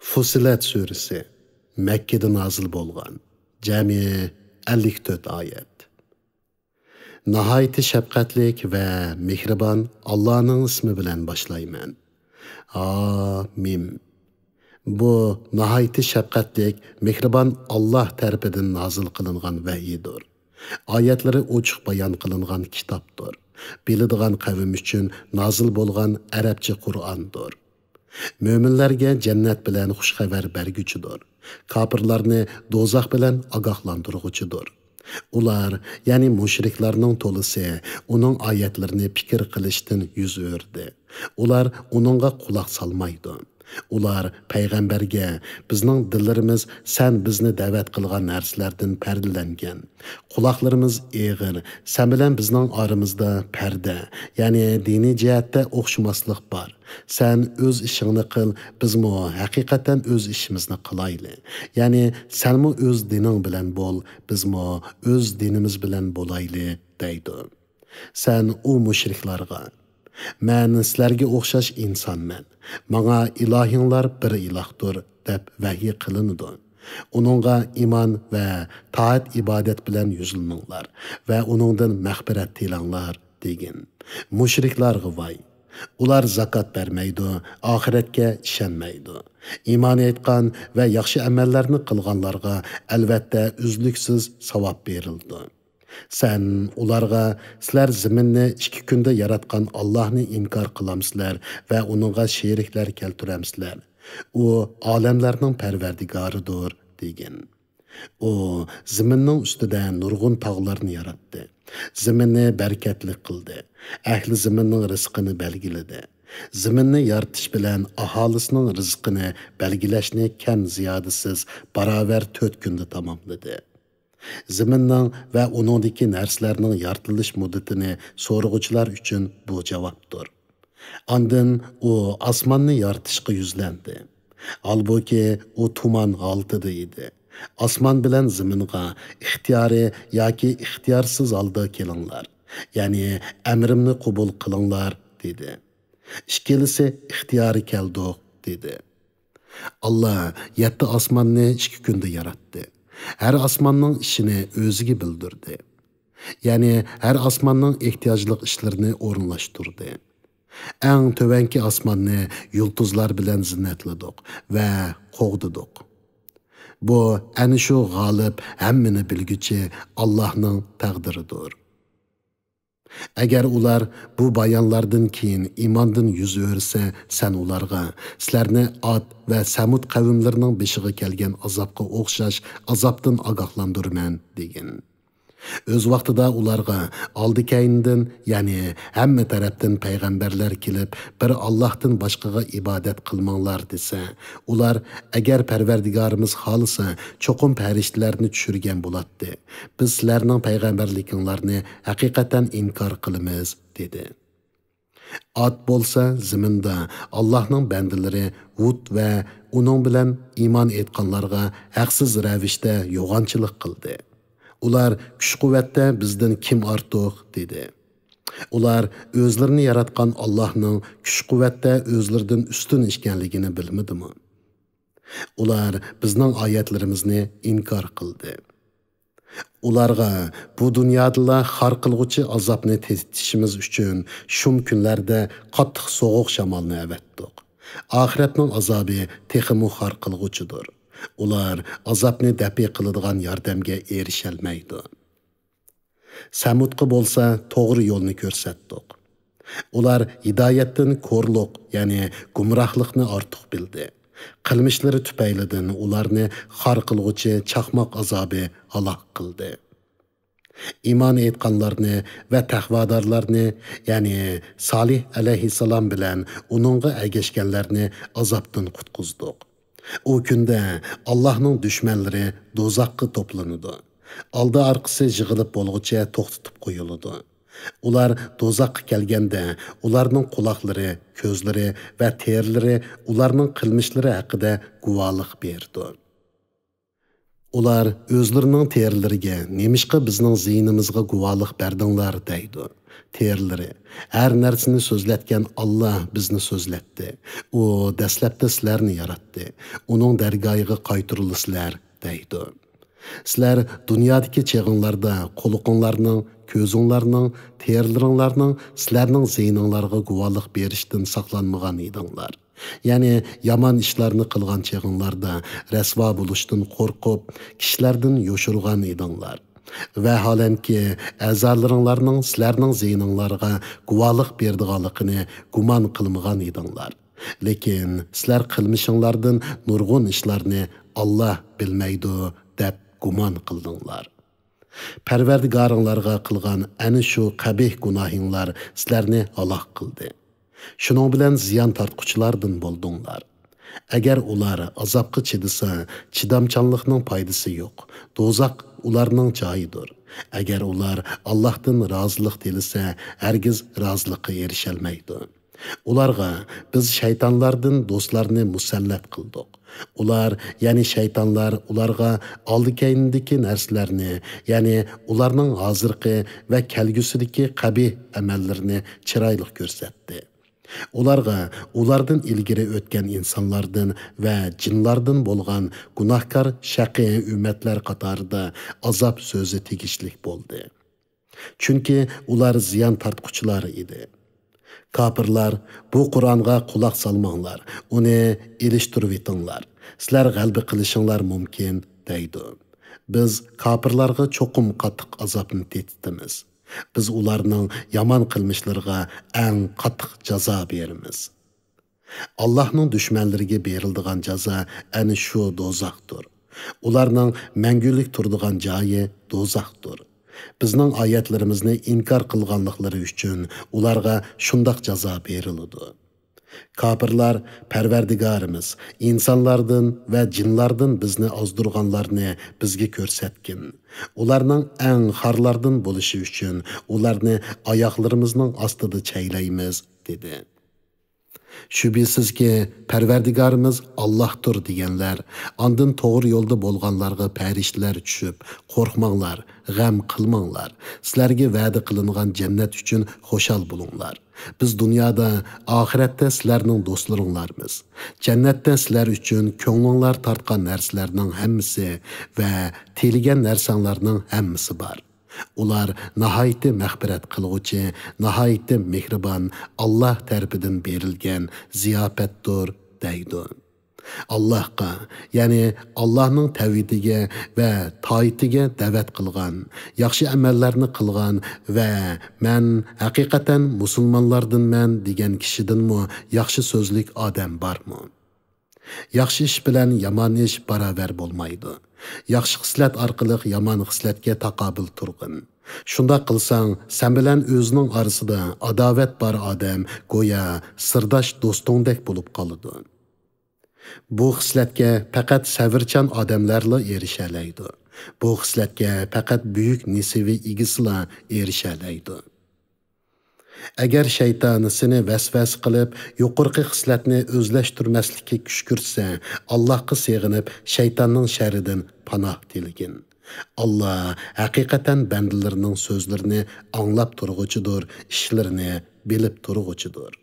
Fusilat suresi Mekke'de nazil bolgan. Cami 54 ayet. Nahayeti şefqatlik ve mehriban Allah'ın ismi bilen başlayman. Amin. Bu nahayeti şefqatlik, mehriban Allah tarafından nazil kılıngan vahiydir. Ayetleri uçuq bayan kılıngan kitaptır. Biladigan kavim üçün nazil bolgan Arapça Kur'andır. Möminlərə cənnət bilən xuş xəbər bərgüçüdür. Kafirlərni dozaq bilən agahlandırğıçıdır. Ular, yəni müşriklərinin tolusu, onun ayətlərini fikir qilishdən yüz ördü. Ular onunğa qulaq salmaydı. Ular Peyğəmbərgə, bizning dillərimiz sən bizni dəvət qılğan nərslərdən pərdələngan. Qulaqlarımız eğir, sən bilən bizning aramızda pərdə, yəni dini cəhətdə oxşumaslıq var. Sən öz işini qıl, bizmi həqiqətən öz işimizni qılaylı. Yəni sənmi öz dinin bilən bol, bizmi öz dinimiz bilən bolaylı deydi. Sən o müşriklərə, mən sizlərə oxşaş insanman. Mana ilahinglar bir ilahdır, deb vahiy qılınıdı. Onunğa iman və taat ibadet bilən yüzülünіңlər və onundan məğfirət tilanglar degin. Müşriklərə vay. Ular zakat vermeydi, ahiretke işenmeydi. İman etkan ve yaxşı əməllərini qılğanlarga əlbəttə üzlüksüz savab verildi. Sen ularga sizler ziminni 2 günde yaratkan Allah'ını inkar kılamsızlar ve onunğa şerikler keltiremsizlar. O alemlerinin perverdigarıdır degin. O ziminning ustida nurg'un tog'larni yaratdi. Ziminni bereketli qildi. Ahli ziminning rizqini belgiladi. Ziminni yaratish bilan aholisining rizqini belgilashni kam ziyodasiz barobar 4 kunda tamomladi. Ziminning va uningdagi narsalarning yaratilish muddatini so'rg'uvchilar uchun bu javobdir. Ondan u osmonni yaratishga yuzlandi. Albuki u tuman holatida edi. Osman bilan ziminga ixtiyori yoki ixtiyorsiz holda kelinglar. Ya'ni amrimni qabul qilinglar dedi. Ikkilisi ixtiyori keldi dedi. Allah 7 osmonni 2 kunda yaratdi. Her osmonning ishini o'ziga bildirdi. Ya'ni her osmonning ehtiyojli ishlarini o'rinlashtirdi. Eng tövenki osmonni yulduzlar bilan zinatladik va qo'g'didik. Bu ana shu g'olib hammani bilguchi Allohning taqdiridir. Agar ular bu bayonlardan keyin imondan yuz o'rsa, sen ularga sizlarni Ad va Samud qavmlarining beshiga kelgan azobga o'xshash azobdan ogohlantirman degin. Öz vaqtida ularga oldi keyindan, ya'ni hamma tarafdan payg'ambarlar kelib, bir Allohdan boshqaga ibodat qilmanglar desa, ular agar Parvardigorimiz xolisa, cho'qim farishtalarni tushirgan bo'ladi. Biz sizlarning payg'ambarlikinglarni haqiqatan inkor qilamiz dedi. Ad bo'lsa ziminda Allohning bandalari Hud va uning bilan iymon etganlarga haqsiz ravishda yo'g'onchilik qildi. Ular kuch-quvvatda bizdan kim ortiq dedi. Ular o'zlarini yaratgan Allohning kuch-quvvatda o'zlaridan ustun ekanligini bilmadimi? Ular bizning oyatlarimizni inkor qildi. Ularga bu dunyoda xor qilg'uchi azobni tezitishimiz uchun shum kunlarda qattiq sovuq shamolni avatdik. Oxiratning azobi texmu xor qilg'uchidir. Ular azobni dafi qiladigan yordamga erisholmaydi. Samudga bo'lsa to'g'ri yo'lni ko'rsatdik. Ular hidoyatdan ko'rliq, ya'ni gumrohlikni ortiq bildi. Qilmishlari tufaylidan ularni xor qilg'uchi chaqmoq azobi halok qildi. İman etganlarni va taqvodorlarni, ya'ni Solih alayhissalom bilan uningga ergashganlarni azobdan qutqizdik. O kunda Allah'ның düşmanları dozaqqa toplanıdı. Aldı arqısı yığılıb bolğucha to'xtatib qo'yiladi. Ular dozaqqa kelganda, ularning quloqlari, ko'zlari va terlari ularning qilmishlari haqida guvohlik berdi. Ular o'zlarining terlariga "Nemishqa bizning ziynimizga guvohlik berdinglar" deydi. Terlari, her narsani so'zlatgan Allah bizni so'zlatdi. U dastlabda sizlarni yaratdi. Uning dargohiga qaytirilisizlar deydi. Sizlar dunyodagi cheg'inglarda quluqinglarning, ko'zinglarning, terlaringlarning sizlarning ziyninglarga guvohlik berishdan saqlanmagan edinglar. Ya'ni yomon ishlarni qilgan cheg'inglarda rasvo bo'lishdan qo'rqib, kishilardan yo'shirgan edinglar. Vaholanki a'zolaringlarning sizlarning ziyninglarga guvohlik berdiganligini gumon qilmagan edinglar. Lekin sizlar qilmishinglardan nurg'un ishlarni Allah bilmaydi deb gumon qildinglar. Parvardigoringlarga qilgan ana shu qabih gunohinglar sizlarni halok qildi. Shuning bilan ziyon tortquchilardan bo'ldinglar. Agar ular azobga chidasa, chidamchanlikning foydasi yo'q. Do'zax ularning joyidir. Agar ular Allohdan rozilik tilasa, hargiz rozilikka erisholmaydi. Ularga biz shaytonlardan do'stlarni musallat qildik. Ular, ya'ni shaytonlar ularga oldi-keynidagi narsalarni, ya'ni ularning hozirgi va kelgusidagi qabih amallarini chiroyli ko'rsatdi. Ularga ulardan ilgari o'tgan insonlardan va jinlardan bo'lgan gunohkor shaqiy ummatlar qatorida azob so'zi tegishlik bo'ldi. Chunki ular ziyon tortquchilar edi. Kafirlar, bu Qur'onga quloq solmanglar, uni ilishtirib etinglar. Sizlar g'alaba qilishinglar mumkin deydi. Biz kafirlarga cho'qim qattiq azobni tetitimiz. Biz ularning yomon qilmishlariga eng qattiq jazo beramiz. Allohning dushmanlariga beriladigan jazo ana shu do'zaxdir. Ularning mangulik turadigan joyi do'zaxdir. Bizning oyatlarimizni inkor qilganliklari uchun ularga shundoq jazo beriladi. Kafirlar, Parvardigorimiz insonlardan va jinlardan bizni ozdirganlarni bizga ko'rsatgin. Ularning eng xorlardan bo'lishi uchun ularni oyoqlarimizning ostida chaylaymiz dedi. Şübhəsizki Parvardigorimiz Allah'tır deganlar, ondan to'g'ri yo'lda bo'lganlarga farishtalar tushib, qo'rqmanglar, g'am qilmanglar. Sizlarga va'da qilingan jannat uchun xo'shal bo'linglar. Biz dunyoda, oxiratda sizlarning do'stlaringlarmiz. Jannatda sizlar uchun ko'nglinglar tortgan narsalarning hammasi va teligan narsalarning hammasi bor. Ular nahayeti məğfiret qılğucu, nahayeti mehribon Allah tərəfindən berilgan ziyafətdir deydi. Allahqa, yəni Allah'ın təvhidiga və taatiga dəvət qılğan, yaxşı əməllərini qılğan və mən həqiqətən musulmanlardan mən degan kişidinmi yaxşı sözlük adam barmı? Yaxşı iş bilan yomon ish barobar bo'lmaydi. Yaxshi xislat orqali yomon xislatga taqobil turg'in. Shunda qilsang, sen bilan o'zining orasida adovat bor odam go'yo sirdosh do'stingdek bo'lib qoladi. Bu xislatga faqat savrchan odamlarla erishalaydi. Bu xislatga faqat buyuk nesivi egisila erishalaydi. Agar shayton seni vasvas qilib, yuqorqi xislatni o'zlashtirmaslikka kuch ko'rsa, Allohga sig'inib, shaytonning sharridan panoh tilgin. Allah haqiqatan bandalarining so'zlarini anglab turg'uchidir, ishlarini bilib turg'uchidir.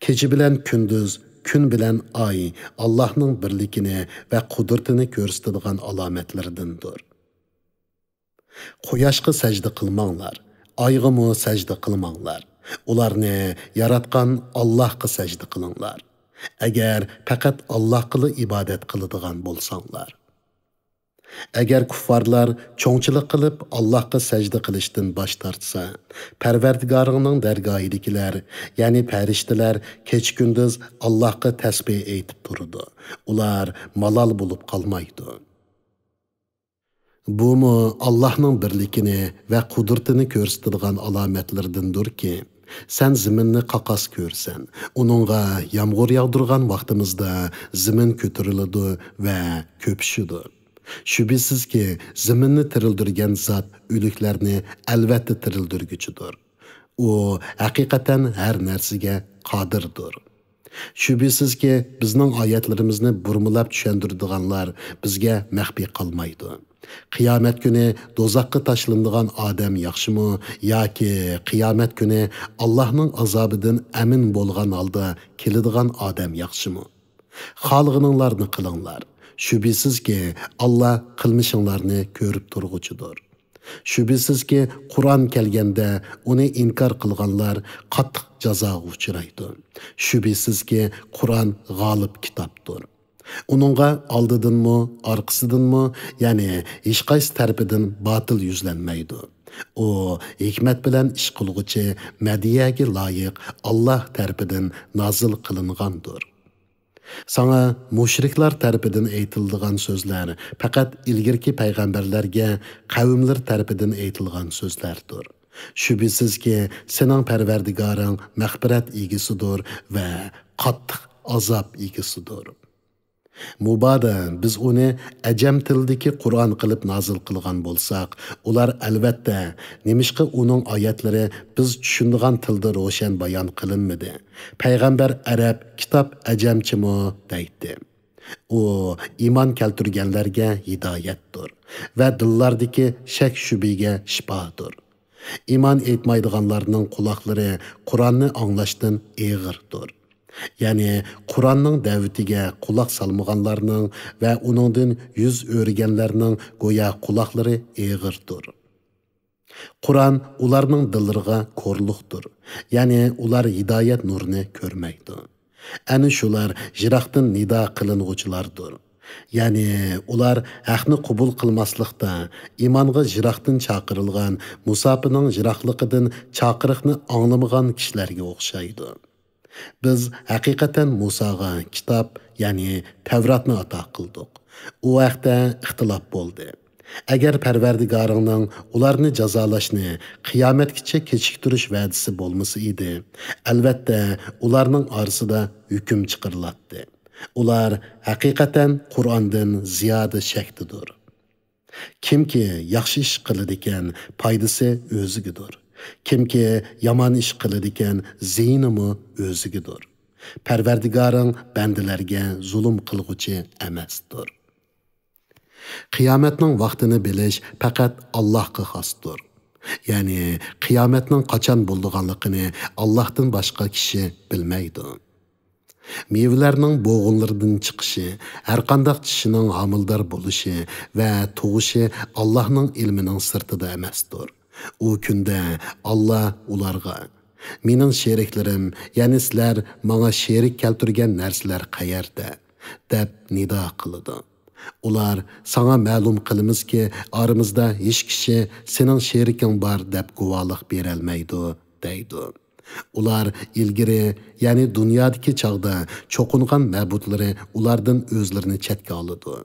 Kecha bilan kunduz, kun bilan oy Allohning birligini va qudratini ko'rsatadigan alomatlardandir. Quyoshga sajda qilmanglar. Ayg'ımı səcdə qılmanglar. Ularni yaratqan Allahqa səcdə qılыңlar. Əgər faqat Allahqa ibadet qılıdığan bolsanglar. Əgər kuffarlar çoğunçılıq qılıb Allahqa səcdə qilishdən baş tartsa, Parvardigarının dərgahidikilər, yəni pəriştilər keç-gündüz Allahqa təsbih eytib durdu. Ular malal bulub qalmaydı. Bu mu Allah'ın birlikini ve kudretini gösterdiğin alametlerdendir ki, sen ziminni qaqas görsen, onunla yağmur yağdırgan vaktimizde zimin kötürülüdü ve köpüşüdü. Şübhesiz ki ziminni tirildirgen zat ölüklerini elbette tirildirgücüdür. O hakikaten her nersige qadirdir. Şübhesiz ki bizning oyatlarimizni burmulab tushundirdiganlar bizga maxfiy qolmaydi. Qiyomat kuni dozaqqa tashlanadigan odam yaxshimi yoki qiyomat kuni Allohning azobidan amin bo'lgan holda keladigan odam yaxshimi? Xohlaganinglarni qilinglar. Shubhisizki Alloh qilmishinglarni ko'rib turg'uchidir. Shubhisizki Qur'on kelganda uni inkor qilganlar qattiq jazoga uchraydi. Shubhisizki Qur'on g'olib kitobdir. Uningga oldidanmi, orqasidanmi, ya'ni hech qaysi tarafidan botil yuzlanmaydi. U hikmat bilan ish qilg'uchi madiyaga loyiq Alloh tarafidan nozil qilingandir. Sana mushriklar tarafidan aytilgan so'zlar faqat ilgirki payg'ambarlarga qavmlar tarafidan aytilgan so'zlardir. Shubhisizki sening Parvardigoring mag'firat egisidir va qattiq azob egisidir. Mubada biz uni ajam tilidagi Qur'on qilib nozil qilgan bo'lsak, ular albatta nemishqa uning oyatlari biz tushunadigan tilda ro'shan bayon qilinmadi. Payg'ambar arab, kitob ajamchimi deydi. U iymon keltirganlarga hidoyatdir va dillardagi shak shubiga shifodir. Iymon etmaydiganlarning quloqlari Qur'onni anglashdan eg'irdir. Ya'ni Qur'onning da'vatiga quloq solmaganlarning va uningdan yuz o'rganlarning go'yo quloqlari eg'irdir. Qur'on ularning dillariga ko'rliqdir. Ya'ni ular hidoyat nurini ko'rmaydi. Ana shular jiroqdan nido qilinuvchilardir. Ya'ni ular haqni qabul qilmaslikda iymonga jiroqdan chaqirilgan musofining jiroqligidan chaqiriqni anglamagan kishilarga o'xshaydi. Biz haqiqatan Musaga kitob, ya'ni Tavratni ato qildik. U vaqtda ixtilof bo'ldi. Agar Parvardigoringning ularni jazolashni qiyomatgacha kechiktirish va'dasi bo'lmasa edi, albatta ularning orasida hukm chiqariladi. Ular haqiqatan Qur'ondan ziyoda shakdidir. Kimki yaxshi ish qiladi ekan, foydasi o'zigidir. Kimki yomon ish qiladi ekan, ziyinimi o'zigidir. Parvardigoring bandalarga zulm qilg'uchi emasdir. Qiyomatning vaqtini bilish faqat Allohga xosdir. Ya'ni qiyomatning qachon bo'lganligini Allohdan boshqa kishi bilmaydi. Mevlarning bo'g'inlaridan chiqishi, har qanday kishining homildor bo'lishi va tug'ishi Allohning ilmining sirtida emasdir. U kunda Alloh ularga mening sheriklarim, ya'ni sizlar menga sherik keltirgan narsalar qayerda deb nido qiladi. Ular sana ma'lum qilamizki, aramizda hech kishi sening sheriking bor deb guvohlik bera olmaydi deydi. Ular ilgari, ya'ni dunyodagi chog'da cho'qingan ma'budlari ulardan o'zlarini chetga oladi.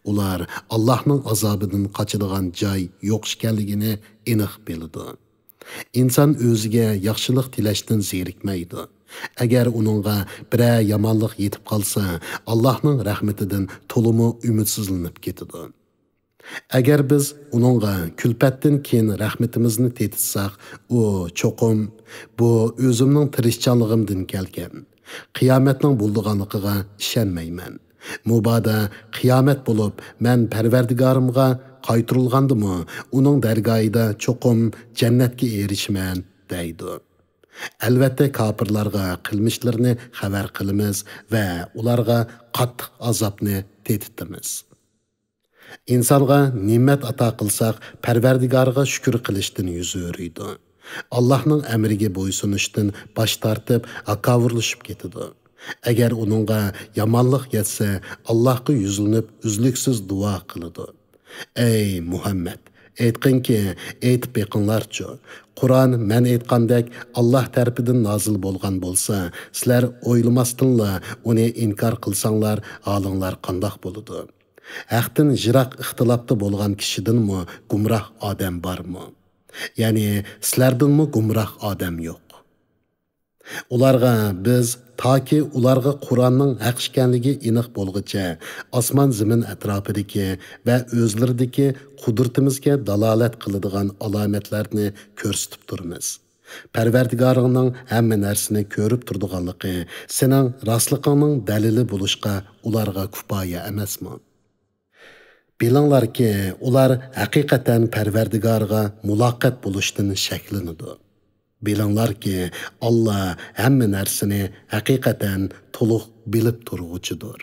Ular Allohning azobidan qochadigan joy yo'q ekanligini aniq biladi. İnsan o'ziga yaxshilik tilashdan zerikmaydi. Agar uningga biror yomonlik yetib qolsa, Allohning rahmatidan to'limi umidsizlanib ketadi. Agar biz uningga kulfatdan keyin rahmatimizni tetitsak, u cho'qim bu o'zimning tirishchanligimdan kelgan. Qiyomatning bo'lganligiga ishonmayman. Mubada qiyomat bo'lib, men Parvardigorimga qaytarilgandimi, uning dargohida cho'qim jannatga erishman deydi. Albatta kofirlarga qilmishlarini xabar qilamiz va ularga qattiq azobni tetitamiz. İnsonga ne'mat ato qilsak, Parvardigorga shukr qilishdan yuz o'riydi. Allohning amriga bo'ysunishdan bosh tortib, akavurlashib ketadi. Agar uningga yomonlik yetsa, Allohga yuzlanib uzluksiz duo qiladi. Ey Muhammad, aytqinki, aytib beqinglarchi. Qur'on men aytgandek Alloh tarafidan nozil bo'lgan bo'lsa, sizlar o'ylamasdinla uni inkor qilsanglar, holinglar qandoq bo'ladi? Haqdan jiroq ixtilofda bo'lgan kishidinmi gumroh odam bormi? Ya'ni sizlardinmi gumroh odam yo'q? Ularga biz toki ularga Qur'onning haq ekanligi aniq bo'lguncha osmon zamin atrofidagi va o'zlaridagi qudratimizga dalolat qiladigan alomatlarni ko'rsatib turamiz. Parvardigoringning hamma narsani ko'rib turadiganligi sening rostligingning dalili bo'lishqa ularga kifoya emasmi? Bilinglarki, ular haqiqatan Parvardigorga muloqot bo'lishdan shaklanadi. Bilinglarki, Allah hamma narsani haqiqatan to'liq bilib turg'uchidir.